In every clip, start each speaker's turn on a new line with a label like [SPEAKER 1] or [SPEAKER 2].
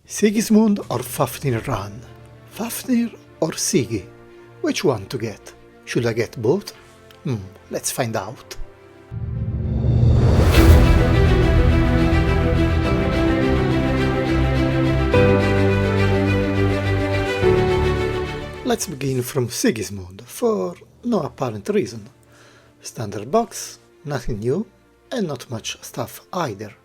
[SPEAKER 1] Sigismund or Fafnir Rann? Fafnir or Sigi? Which one to get? Should I get both? Let's find out. Let's begin from Sigismund, for no apparent reason. Standard box, nothing new, and not much stuff either.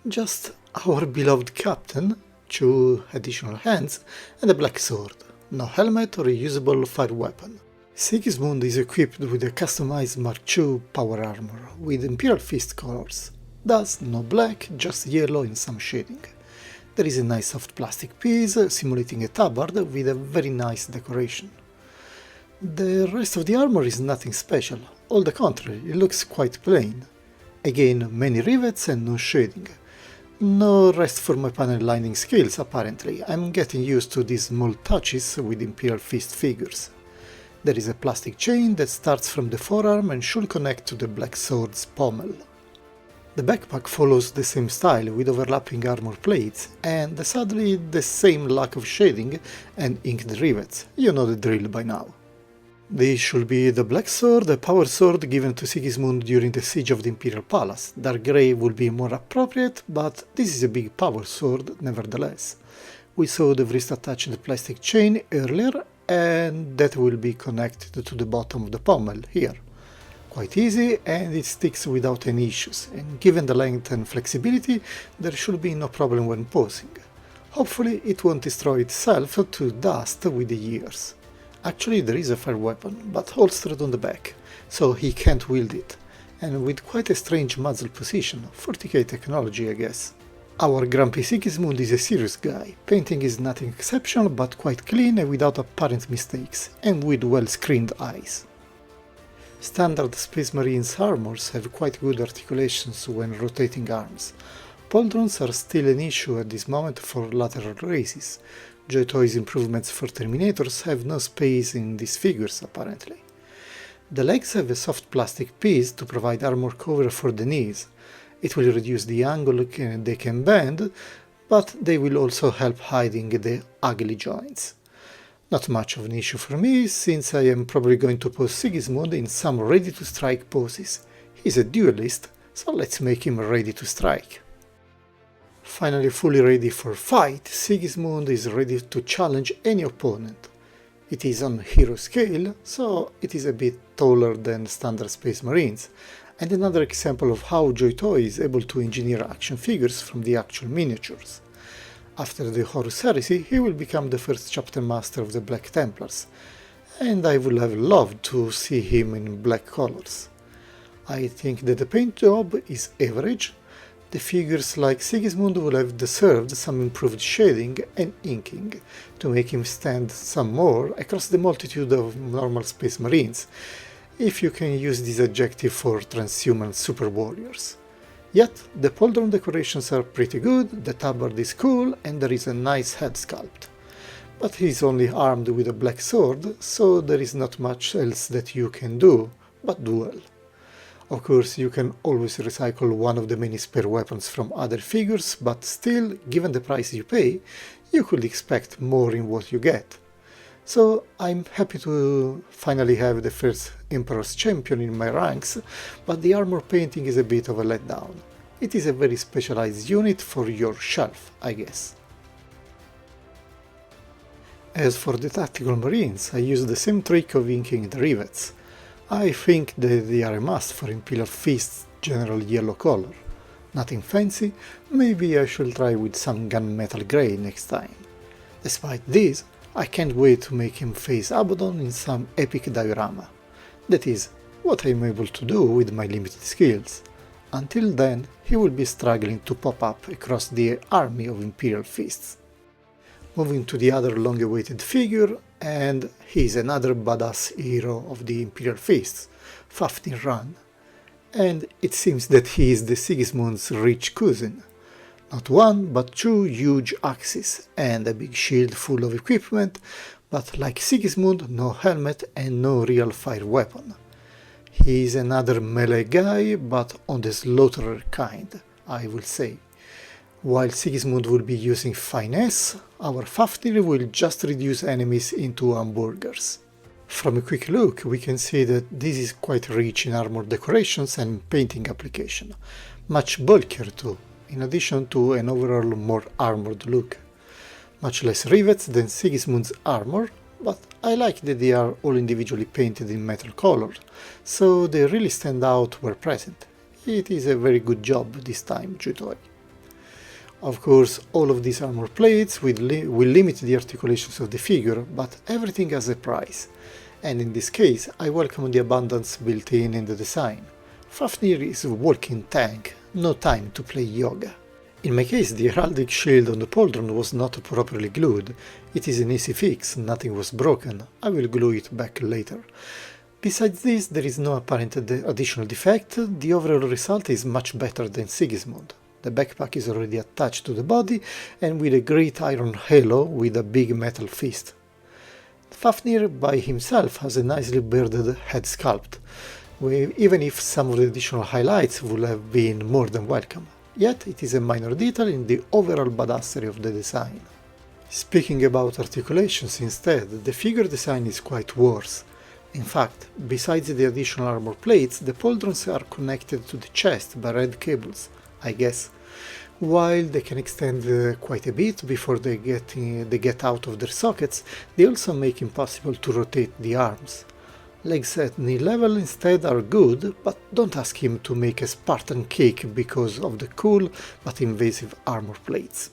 [SPEAKER 1] Just our beloved captain, 2 additional hands, and a black sword. No helmet or reusable fire weapon. Sigismund is equipped with a customized Mark II power armor with Imperial Fist colors. Thus no black, just yellow and some shading. There is a nice soft plastic piece simulating a tabard with a very nice decoration. The rest of the armor is nothing special, on the contrary, it looks quite plain. Again, many rivets and no shading. No rest for my panel lining skills apparently, I'm getting used to these small touches with Imperial Fist figures. There is a plastic chain that starts from the forearm and should connect to the black sword's pommel. The backpack follows the same style with overlapping armor plates and sadly the same lack of shading and inked rivets, you know the drill by now. This should be the black sword, a power sword given to Sigismund during the siege of the Imperial Palace. Dark grey would be more appropriate, but this is a big power sword nevertheless. We saw the wrist attached plastic chain earlier, and that will be connected to the bottom of the pommel here. Quite easy, and it sticks without any issues, and given the length and flexibility, there should be no problem when posing. Hopefully it won't destroy itself to dust with the years. Actually there is a fire weapon, but holstered on the back, so he can't wield it, and with quite a strange muzzle position, 40k technology I guess. Our grumpy Sigismund is a serious guy, painting is nothing exceptional but quite clean and without apparent mistakes, and with well screened eyes. Standard Space Marines armors have quite good articulations when rotating arms. Pauldrons are still an issue at this moment for lateral raises. JOYTOY's improvements for terminators have no space in these figures apparently. The legs have a soft plastic piece to provide armor cover for the knees. It will reduce the angle they can bend, but they will also help hiding the ugly joints. Not much of an issue for me, since I am probably going to pose Sigismund in some ready to strike poses. He's a duelist, so let's make him ready to strike. Finally fully ready for fight, Sigismund is ready to challenge any opponent. It is on hero scale, so it is a bit taller than standard Space Marines, and another example of how JOYTOY is able to engineer action figures from the actual miniatures. After the Horus Heresy, he will become the first chapter master of the Black Templars, and I would have loved to see him in black colors. I think that the paint job is average. The figures like Sigismund will have deserved some improved shading and inking to make him stand some more across the multitude of normal Space Marines, if you can use this adjective for transhuman super warriors. Yet, the pauldron decorations are pretty good, the tabard is cool, and there is a nice head sculpt. But he is only armed with a black sword, so there is not much else that you can do but duel. Of course, you can always recycle one of the many spare weapons from other figures, but still, given the price you pay, you could expect more in what you get. So I'm happy to finally have the first Emperor's Champion in my ranks, but the armor painting is a bit of a letdown. It is a very specialized unit for your shelf, I guess. As for the tactical marines, I use the same trick of inking the rivets. I think that they are a must for Imperial Fists' general yellow color. Nothing fancy, maybe I should try with some gunmetal grey next time. Despite this, I can't wait to make him face Abaddon in some epic diorama. That is, what I'm able to do with my limited skills. Until then, he will be struggling to pop up across the army of Imperial Fists. Moving to the other long-awaited figure, and he's another badass hero of the Imperial Fists, Fafnir Rann. And it seems that he is the Sigismund's rich cousin. Not one, but 2 huge axes, and a big shield full of equipment, but like Sigismund, no helmet and no real fire weapon. He is another melee guy, but on the slaughterer kind, I will say. While Sigismund will be using finesse, our Fafnir will just reduce enemies into hamburgers. From a quick look, we can see that this is quite rich in armor decorations and painting application, much bulkier too, in addition to an overall more armored look. Much less rivets than Sigismund's armor, but I like that they are all individually painted in metal color, so they really stand out where present. It is a very good job this time, JOYTOY. Of course, all of these armor plates will limit the articulations of the figure, but everything has a price. And in this case, I welcome the abundance built in the design. Fafnir is a walking tank, no time to play yoga. In my case, the heraldic shield on the pauldron was not properly glued. It is an easy fix, nothing was broken. I will glue it back later. Besides this, there is no apparent additional defect. The overall result is much better than Sigismund. The backpack is already attached to the body and with a great iron halo with a big metal fist. Fafnir by himself has a nicely bearded head sculpt, even if some of the additional highlights would have been more than welcome. Yet it is a minor detail in the overall badassery of the design. Speaking about articulations instead, the figure design is quite worse. In fact, besides the additional armor plates, the pauldrons are connected to the chest by red cables, I guess. While they can extend quite a bit before they get out of their sockets, they also make it impossible to rotate the arms. Legs at knee level instead are good, but don't ask him to make a Spartan kick because of the cool but invasive armor plates.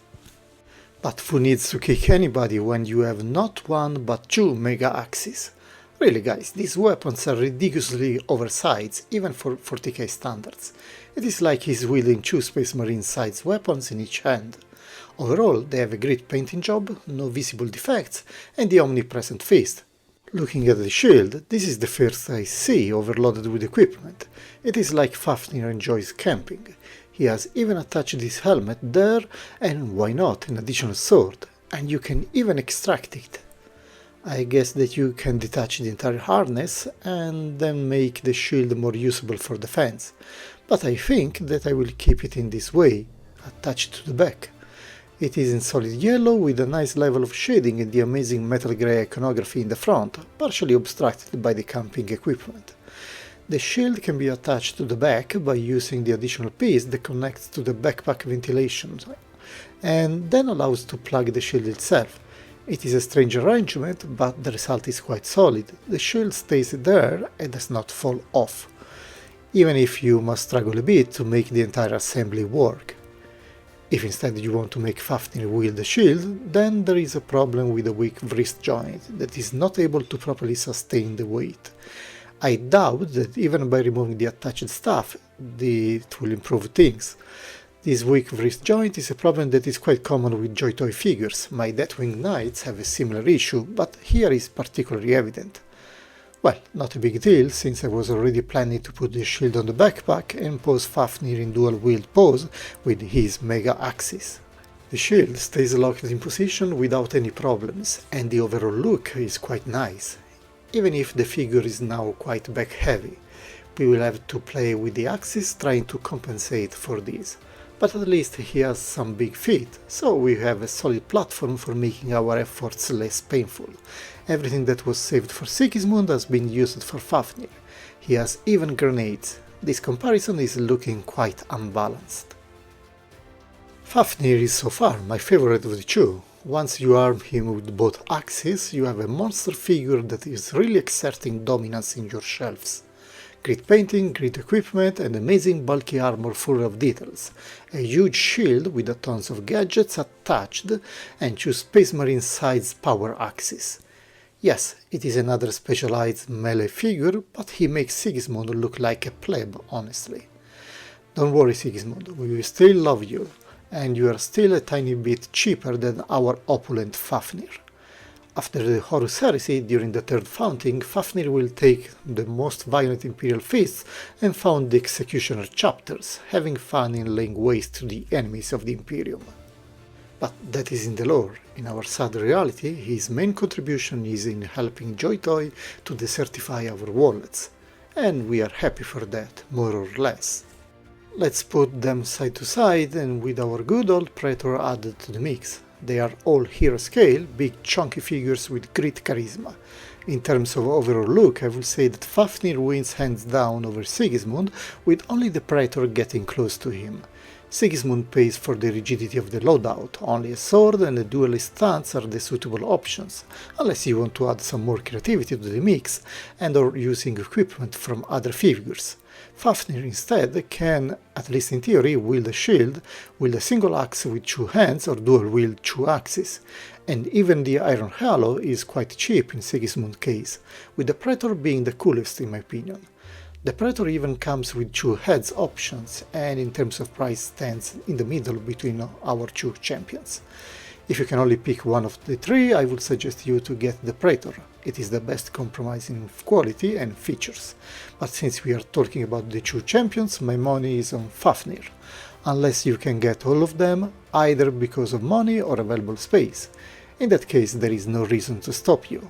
[SPEAKER 1] But who needs to kick anybody when you have not one but two mega axes? Really guys, these weapons are ridiculously oversized, even for 40k standards. It is like he's wielding two Space Marine sized weapons in each hand. Overall, they have a great painting job, no visible defects, and the omnipresent fist. Looking at the shield, this is the first I see overloaded with equipment. It is like Fafnir enjoys camping. He has even attached his helmet there, and why not an additional sword, and you can even extract it. I guess that you can detach the entire harness and then make the shield more usable for defense, but I think that I will keep it in this way, attached to the back. It is in solid yellow with a nice level of shading and the amazing metal grey iconography in the front, partially obstructed by the camping equipment. The shield can be attached to the back by using the additional piece that connects to the backpack ventilation, and then allows to plug the shield itself. It is a strange arrangement, but the result is quite solid. The shield stays there and does not fall off, even if you must struggle a bit to make the entire assembly work. If instead you want to make Fafnir wield the shield, then there is a problem with a weak wrist joint that is not able to properly sustain the weight. I doubt that even by removing the attached stuff, it will improve things. This weak wrist joint is a problem that is quite common with JOYTOY figures. My Deathwing Knights have a similar issue, but here is particularly evident. Well, not a big deal, since I was already planning to put the shield on the backpack and pose Fafnir in dual wield pose with his mega axis. The shield stays locked in position without any problems, and the overall look is quite nice. Even if the figure is now quite back heavy, we will have to play with the axis trying to compensate for this. But at least he has some big feet, so we have a solid platform for making our efforts less painful. Everything that was saved for Sigismund has been used for Fafnir. He has even grenades. This comparison is looking quite unbalanced. Fafnir is so far my favorite of the two. Once you arm him with both axes, you have a monster figure that is really exerting dominance in your shelves. Great painting, great equipment, and amazing bulky armor full of details. A huge shield with tons of gadgets attached, and two Space Marine sized power axes. Yes, it is another specialized melee figure, but he makes Sigismund look like a pleb, honestly. Don't worry Sigismund, we will still love you, and you are still a tiny bit cheaper than our opulent Fafnir. After the Horus Heresy, during the third founding, Fafnir will take the most violent Imperial Fists and found the Executioner chapters, having fun in laying waste to the enemies of the Imperium. But that is in the lore. In our sad reality, his main contribution is in helping JOYTOY to desertify our wallets, and we are happy for that, more or less. let's put them side to side and with our good old Praetor added to the mix. They are all hero scale, big chunky figures with great charisma. In terms of overall look, I will say that Fafnir wins hands down over Sigismund, with only the Praetor getting close to him. Sigismund pays for the rigidity of the loadout, only a sword and a duelist stance are the suitable options, unless you want to add some more creativity to the mix and or using equipment from other figures. Fafnir instead can, at least in theory, wield a shield, wield a single axe with two hands or dual wield two axes, and even the iron halo is quite cheap in Sigismund's case, with the Praetor being the coolest in my opinion. The Praetor even comes with two heads options and in terms of price stands in the middle between our two champions. If you can only pick one of the three, I would suggest you to get the Praetor. It is the best compromise in quality and features. But since we are talking about the two champions, my money is on Fafnir. Unless you can get all of them, either because of money or available space. In that case, there is no reason to stop you.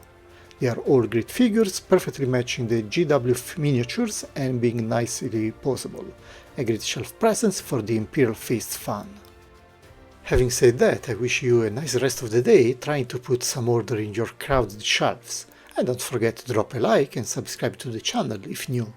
[SPEAKER 1] They are all great figures, perfectly matching the GW miniatures and being nicely poseable. A great shelf presence for the Imperial Fists fan. Having said that, I wish you a nice rest of the day trying to put some order in your crowded shelves. And don't forget to drop a like and subscribe to the channel if new.